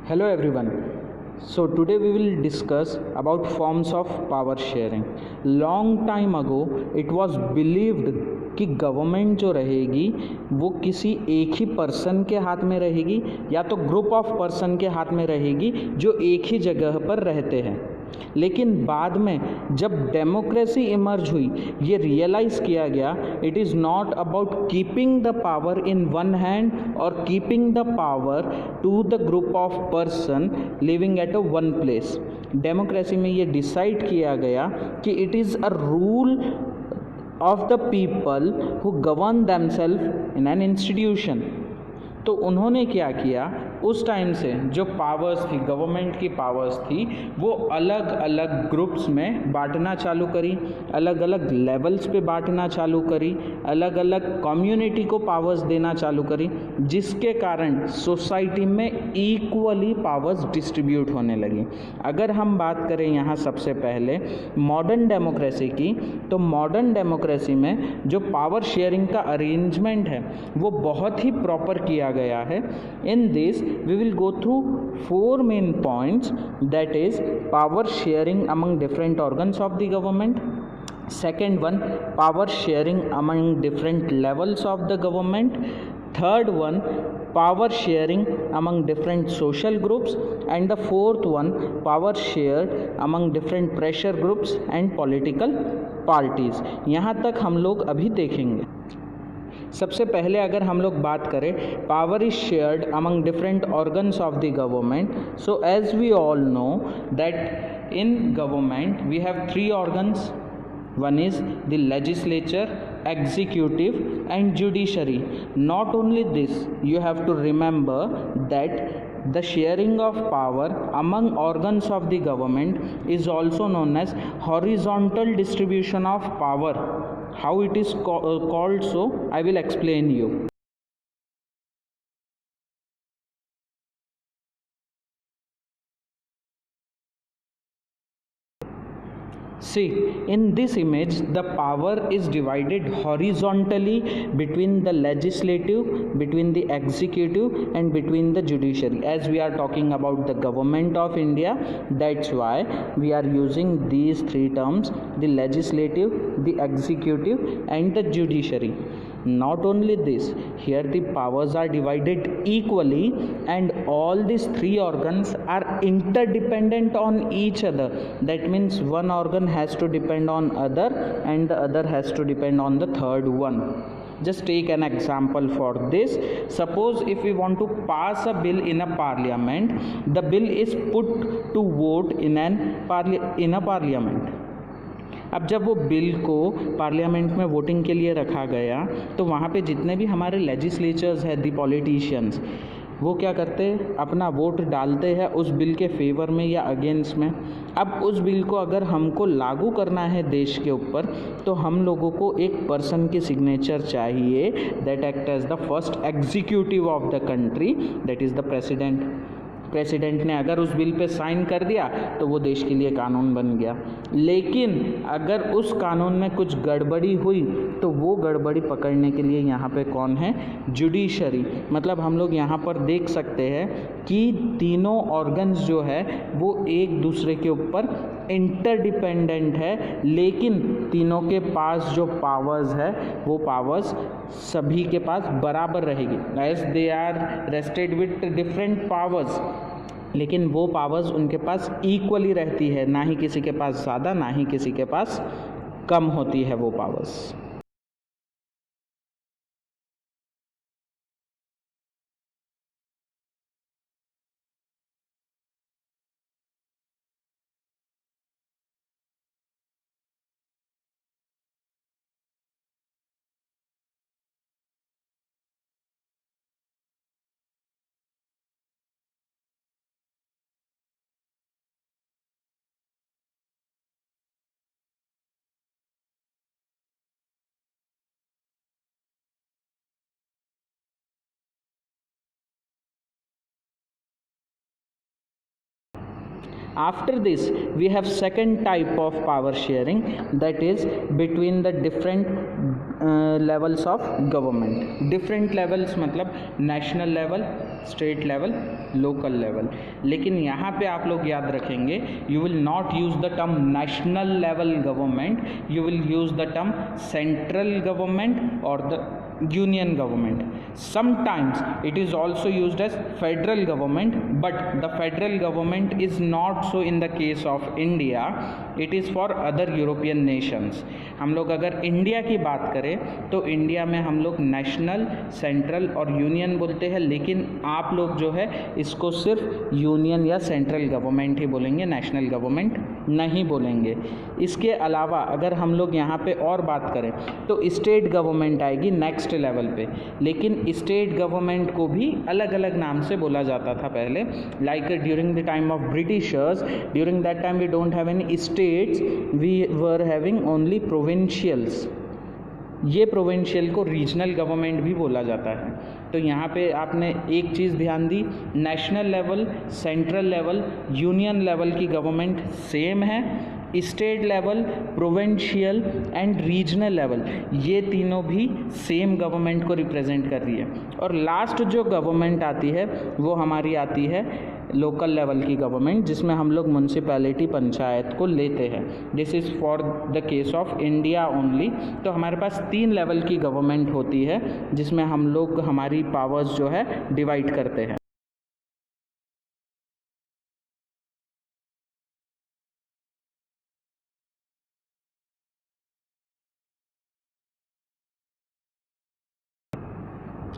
Hello everyone. So today we will discuss about forms of power sharing. Long time ago it was believed कि government जो रहेगी वो किसी एक ही person के हाथ में रहेगी या तो ग्रुप ऑफ पर्सन के हाथ में रहेगी जो एक ही जगह पर रहते हैं। लेकिन बाद में जब डेमोक्रेसी इमर्ज हुई ये रियलाइज़ किया गया it is not about keeping the power in one hand और keeping the power to the group of person living at a one place. Democracy में ये डिसाइड किया गया कि it is a rule of the people who govern themselves in an institution। तो उन्होंने क्या किया, उस टाइम से जो पावर्स थी, गवर्नमेंट की पावर्स थी, वो अलग अलग ग्रुप्स में बांटना चालू करी, अलग अलग लेवल्स पे बांटना चालू करी, अलग अलग कम्युनिटी को पावर्स देना चालू करी, जिसके कारण सोसाइटी में इक्वली पावर्स डिस्ट्रीब्यूट होने लगी। अगर हम बात करें यहाँ सबसे पहले मॉडर्न डेमोक्रेसी की, तो मॉडर्न डेमोक्रेसी में जो पावर शेयरिंग का अरेंजमेंट है वो बहुत ही प्रॉपर किया गया है। In this we will go through four main points, that is power sharing among different organs of the government. Second one, power sharing among different levels of the government. Third one, power sharing among different social groups. And the fourth one, power shared among different pressure groups and political parties. यहाँ तक हम लोग अभी देखेंगे। सबसे पहले अगर हम लोग बात करें power is shared among different organs of the government. So as we all know that in government we have three organs. One is the legislature, executive and judiciary. Not only this, you have to remember that the sharing of power among organs of the government is also known as horizontal distribution of power. How it is called, so I will explain you. See, in this image the power is divided horizontally between the legislative, between the executive and between the judiciary. As we are talking about the government of India, that's why we are using these three terms: the legislative, the executive and the judiciary. Not only this, here the powers are divided equally and all these three organs are interdependent on each other. That means one organ has to depend on other and the other has to depend on the third one. Just take an example for this. Suppose if we want to pass a bill in a parliament, the bill is put to vote in a parliament. अब जब वो bill को parliament में voting के लिए रखा गया तो वहाँ पे जितने भी हमारे लेजिस्लेचर्स हैं, दी पॉलिटिशियंस, वो क्या करते हैं, अपना वोट डालते हैं उस बिल के फेवर में या अगेंस्ट में। अब उस बिल को अगर हमको लागू करना है देश के ऊपर तो हम लोगों को एक पर्सन की सिग्नेचर चाहिए, that act as the first executive of the country, that is the president. President ने अगर उस बिल पे साइन कर दिया तो वो देश के लिए कानून बन गया। लेकिन अगर उस कानून में कुछ गड़बड़ी हुई तो वो गड़बड़ी पकड़ने के लिए यहाँ पे कौन है, जुडिशरी। मतलब हम लोग यहाँ पर देख सकते हैं कि तीनों ऑर्गन्स जो है वो एक दूसरे के ऊपर इंटरडिपेंडेंट है, लेकिन तीनों के पास जो पावर्स है वो पावर्स सभी के पास बराबर रहेगी। As they are vested with different powers, लेकिन वो पावर्स उनके पास इक्वली रहती है, ना ही किसी के पास ज़्यादा ना ही किसी के पास कम होती है वो powers. After this, we have second type of power sharing, that is between the different levels of government. Different levels मतलब national level, state level, local level. लेकिन यहाँ पे आप लोग याद रखेंगे, you will not use the term national level government, you will use the term central government और the union government. Sometimes it is also used as federal government, but the federal government is not so in the case of India, it is for other European nations. हम लोग अगर India की बात करें तो India में हम लोग नेशनल, सेंट्रल और यूनियन बोलते हैं, लेकिन आप लोग जो है इसको सिर्फ यूनियन या सेंट्रल गवर्नमेंट ही बोलेंगे, नेशनल गवर्नमेंट नहीं बोलेंगे। इसके अलावा अगर हम लोग यहाँ पे और बात करें तो स्टेट गवर्नमेंट आएगी नेक्स्ट लेवल पे, लेकिन स्टेट गवर्नमेंट को भी अलग अलग नाम से बोला जाता था पहले। Like during the time of britishers, during that time we don't have any states, we were having only provincials. ये प्रोविंशियल को रीजनल गवर्नमेंट भी बोला जाता है। तो यहाँ पे आपने एक चीज़ ध्यान दी, national level, central level, union level की गवर्नमेंट सेम है, state level, provincial and regional level ये तीनों भी सेम गवर्नमेंट को रिप्रेजेंट कर रही है। और लास्ट जो गवर्नमेंट आती है वो हमारी आती है लोकल लेवल की गवर्नमेंट, जिसमें हम लोग म्यूनसिपैलिटी, पंचायत को लेते हैं। This is for the case of India only. तो हमारे पास 3 लेवल की गवर्नमेंट होती है जिसमें हम लोग हमारी पावर्स जो है डिवाइड करते हैं।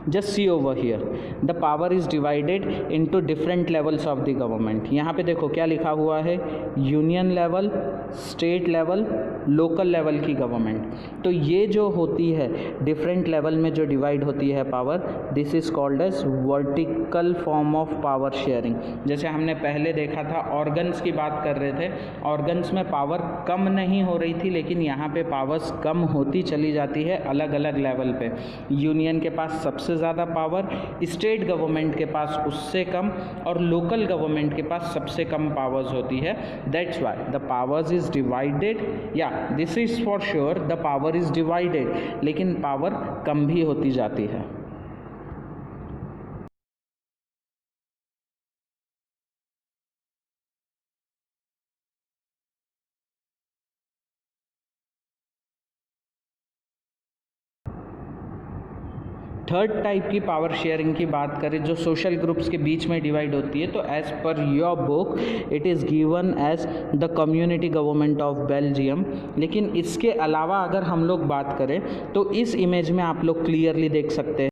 Just see over here, the power is divided into different levels of the government. यहाँ पे देखो क्या लिखा हुआ है, union level, state level, local level की गवर्नमेंट। तो ये जो होती है डिफरेंट लेवल में जो डिवाइड होती है power, this is called as vertical form of power sharing. जैसे हमने पहले देखा था, ऑर्गन्स की बात कर रहे थे, ऑर्गन्स में पावर कम नहीं हो रही थी, लेकिन यहाँ पे पावर्स कम होती चली जाती है अलग अलग लेवल पे। यूनियन के पास सबसे ज़्यादा पावर, स्टेट गवर्नमेंट के पास उससे कम, और लोकल गवर्नमेंट के पास सबसे कम पावर्स होती है। That's why the powers is divided, या this is for sure the power is divided, लेकिन पावर कम भी होती जाती है। थर्ड टाइप की पावर शेयरिंग की बात करें जो सोशल ग्रुप्स के बीच में डिवाइड होती है, तो as per your book it is given as the community government of Belgium. लेकिन इसके अलावा अगर हम लोग बात करें तो इस इमेज में आप लोग क्लियरली देख सकते हैं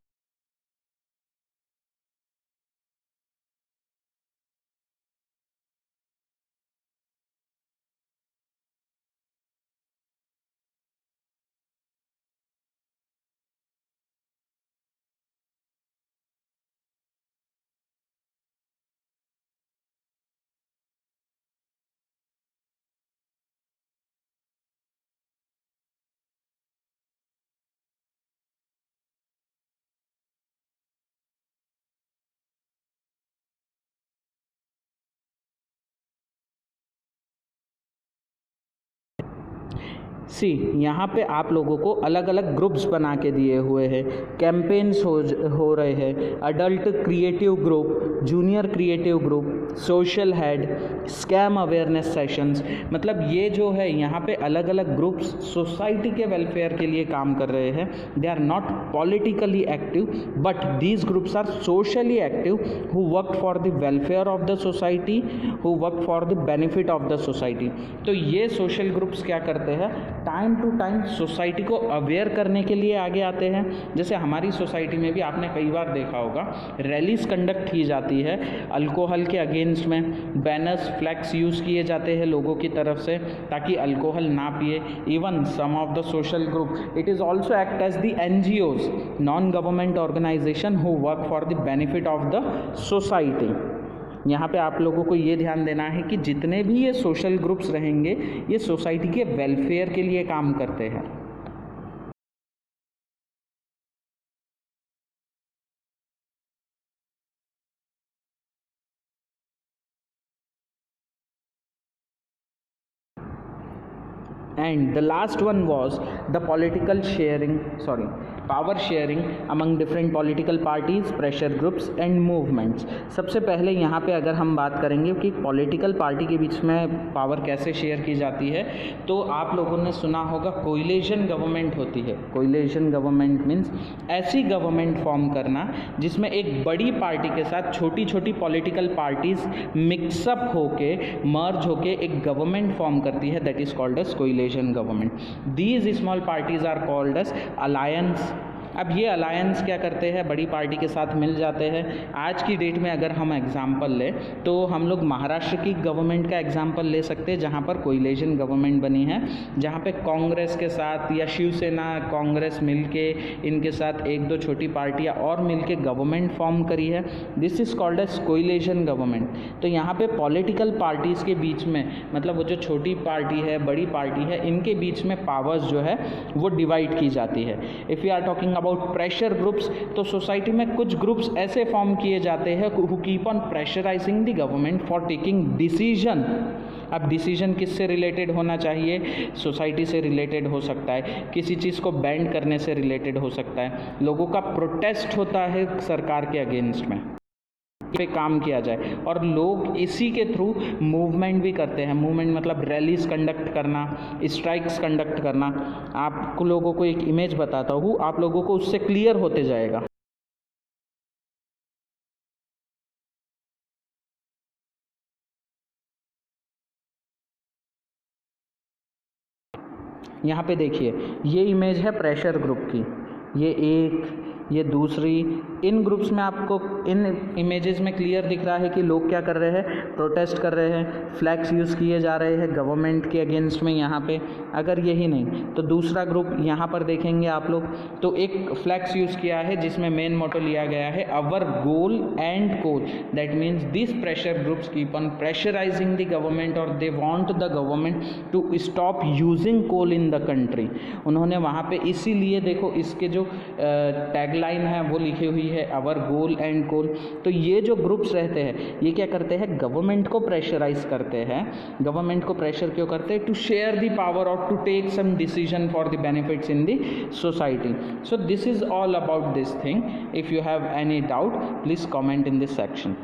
सी, यहाँ पे आप लोगों को अलग अलग ग्रुप्स बना के दिए हुए हैं, कैंपेन्स हो रहे हैं, adult creative group, junior creative group, social head, scam awareness sessions. मतलब ये जो है यहाँ पे अलग अलग ग्रुप्स सोसाइटी के वेलफेयर के लिए काम कर रहे हैं। They are not politically active but these groups are socially active who work for the welfare of the society, who work for the benefit of the society. तो ये सोशल ग्रुप्स क्या करते हैं, टाइम टू टाइम सोसाइटी को aware करने के लिए आगे आते हैं। जैसे हमारी सोसाइटी में भी आपने कई बार देखा होगा, रैलीज कंडक्ट की जाती है अल्कोहल के अगेंस्ट में, बैनर्स, फ्लैग्स यूज़ किए जाते हैं लोगों की तरफ से ताकि अल्कोहल ना पिए। Even some of the social group it is also act as the NGOs, non government organization who work for the benefit of the society. यहाँ पे आप लोगों को ये ध्यान देना है कि जितने भी ये सोशल ग्रुप्स रहेंगे ये सोसाइटी के वेलफेयर के लिए काम करते हैं। and the last one was the power sharing among different political parties, pressure groups and movements. सबसे पहले यहाँ पे अगर हम बात करेंगे कि पॉलिटिकल पार्टी के बीच में पावर कैसे शेयर की जाती है, तो आप लोगों ने सुना होगा कोलिशन गवर्नमेंट होती है. कोलिशन गवर्नमेंट मीन्स ऐसी गवर्नमेंट फॉर्म करना जिसमें एक बड़ी पार्टी के साथ छोटी छोटी पॉलिटिकल पार्टीज मिक्सअप होके मर्ज होके एक गवर्नमेंट फॉर्म करती है, that is called as coalition government. These small parties are called as alliance. अब ये अलायंस क्या करते हैं, बड़ी पार्टी के साथ मिल जाते हैं. आज की डेट में अगर हम एग्जांपल लें तो हम लोग महाराष्ट्र की गवर्नमेंट का एग्जांपल ले सकते हैं, जहाँ पर कोलिशन गवर्नमेंट बनी है, जहाँ पे कांग्रेस के साथ या शिवसेना कांग्रेस मिलके इनके साथ एक दो छोटी पार्टियाँ और मिलके गवर्नमेंट फॉर्म करी है. This is called as coalition government. तो यहाँ पे पॉलिटिकल पार्टीज़ के बीच में, मतलब वो जो छोटी पार्टी है बड़ी पार्टी है, इनके बीच में पावर्स जो है वो डिवाइड की जाती है. If you are talking about pressure groups, तो सोसाइटी में कुछ ग्रुप्स ऐसे फॉर्म किए जाते हैं who keep on pressurising the government for taking decision. अब डिसीजन किससे रिलेटेड होना चाहिए, सोसाइटी से रिलेटेड हो सकता है, किसी चीज़ को बैंड करने से रिलेटेड हो सकता है, लोगों का प्रोटेस्ट होता है सरकार के अगेंस्ट में पे काम किया जाए, और लोग इसी के थ्रू मूवमेंट भी करते हैं. मूवमेंट मतलब रैलीज कंडक्ट करना, स्ट्राइक्स कंडक्ट करना. आप लोगों को एक इमेज बताता हूँ, आप लोगों को उससे क्लियर होते जाएगा. यहाँ पे देखिए, ये इमेज है प्रेशर ग्रुप की, ये एक, ये दूसरी. इन ग्रुप्स में आपको इन इमेजेस में क्लियर दिख रहा है कि लोग क्या कर रहे हैं, प्रोटेस्ट कर रहे हैं, फ्लैग्स यूज़ किए जा रहे हैं गवर्नमेंट के अगेंस्ट में. यहाँ पे अगर यही नहीं तो दूसरा ग्रुप यहाँ पर देखेंगे आप लोग, तो एक फ्लैग्स यूज़ किया है जिसमें मेन मोटो लिया गया है our goal end coal. That means this pressure groups keep on pressurising the government और they want the government to stop using coal in the country. उन्होंने वहाँ पे इसीलिए देखो इसके जो टैगलाइन है वो लिखी हुई है अवर गोल एंड कोल. तो ये जो ग्रुप्स रहते हैं ये क्या करते हैं, गवर्नमेंट को प्रेशराइज करते हैं. गवर्नमेंट को प्रेशर क्यों करते हैं, टू शेयर द पावर और to take some decision for the benefits in the society. So this is all about this thing. If you have any doubt please comment in this section.